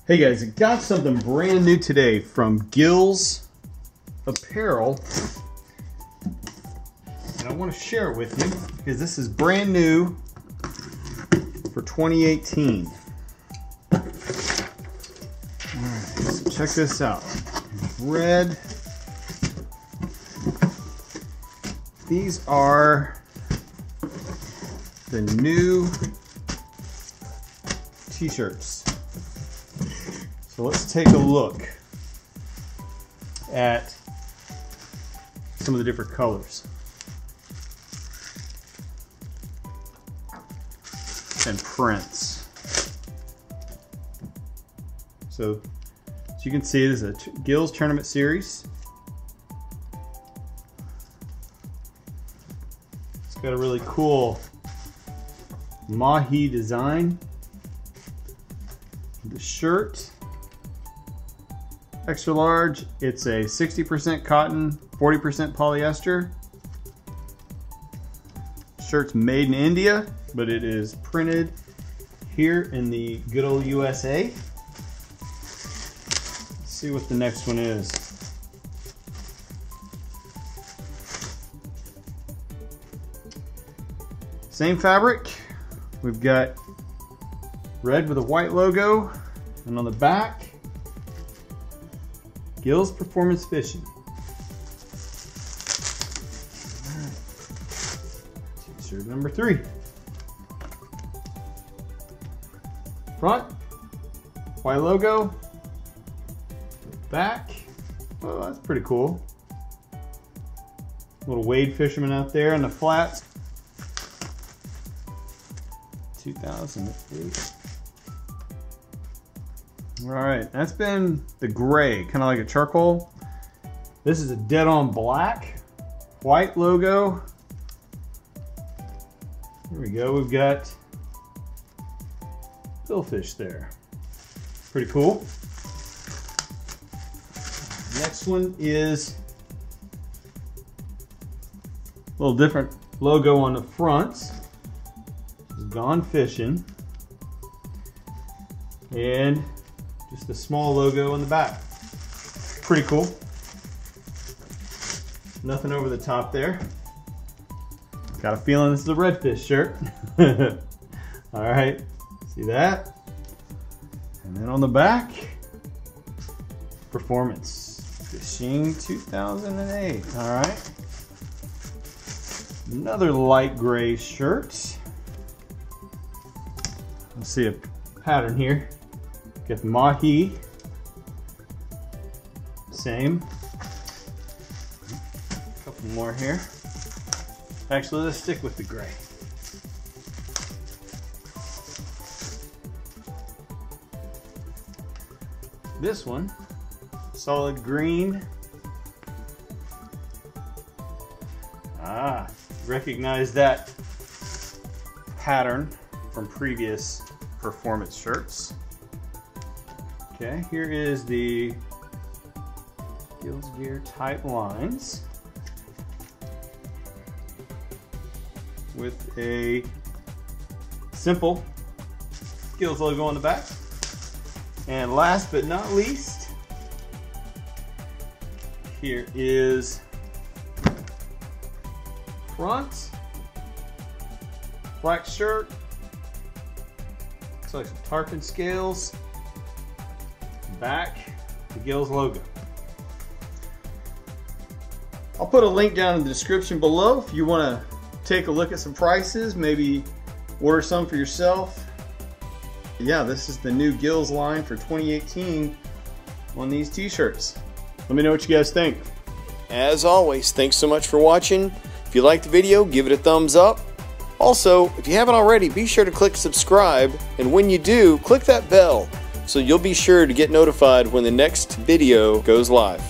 Hey guys, I got something brand new today from Gillz Apparel, and I want to share it with you because this is brand new for 2018. Alright, so check this out. Red. These are the new T-shirts. So let's take a look at some of the different colors and prints. So as you can see, this is a Gillz Tournament Series. It's got a really cool mahi design. The shirt, extra large, it's a 60% cotton, 40% polyester. Shirt's made in India, but it is printed here in the good old USA. Let's see what the next one is. Same fabric. We've got red with a white logo, and on the back, Gillz Performance Fishing. T-shirt number 3. Front, white logo. Back, oh, that's pretty cool. Little wade fisherman out there on the flats. 2008. Alright, that's been the gray, kind of like a charcoal. This is a dead on black, white logo. Here we go, we've got billfish there. Pretty cool. Next one is a little different logo on the front. Gone fishing. And just a small logo on the back. Pretty cool. Nothing over the top there. Got a feeling this is a redfish shirt. Alright, see that? And then on the back, Performance Fishing 2008. Alright. Another light gray shirt. Let's see a pattern here. Get the mahi. Same. A couple more here. Actually, let's stick with the gray. This one, solid green. Ah, recognize that pattern from previous performance shirts. Okay, here is the Gillz Gear type lines with a simple Gillz logo on the back. And last but not least, here is front, black shirt, looks like some Tarpon scales, back, the Gillz logo. I'll put a link down in the description below if you want to take a look at some prices, maybe order some for yourself. Yeah, this is the new Gillz line for 2018 on these t-shirts. Let me know what you guys think. As always, thanks so much for watching. If you liked the video, give it a thumbs up. Also, if you haven't already, be sure to click subscribe, and when you do, click that bell so you'll be sure to get notified when the next video goes live.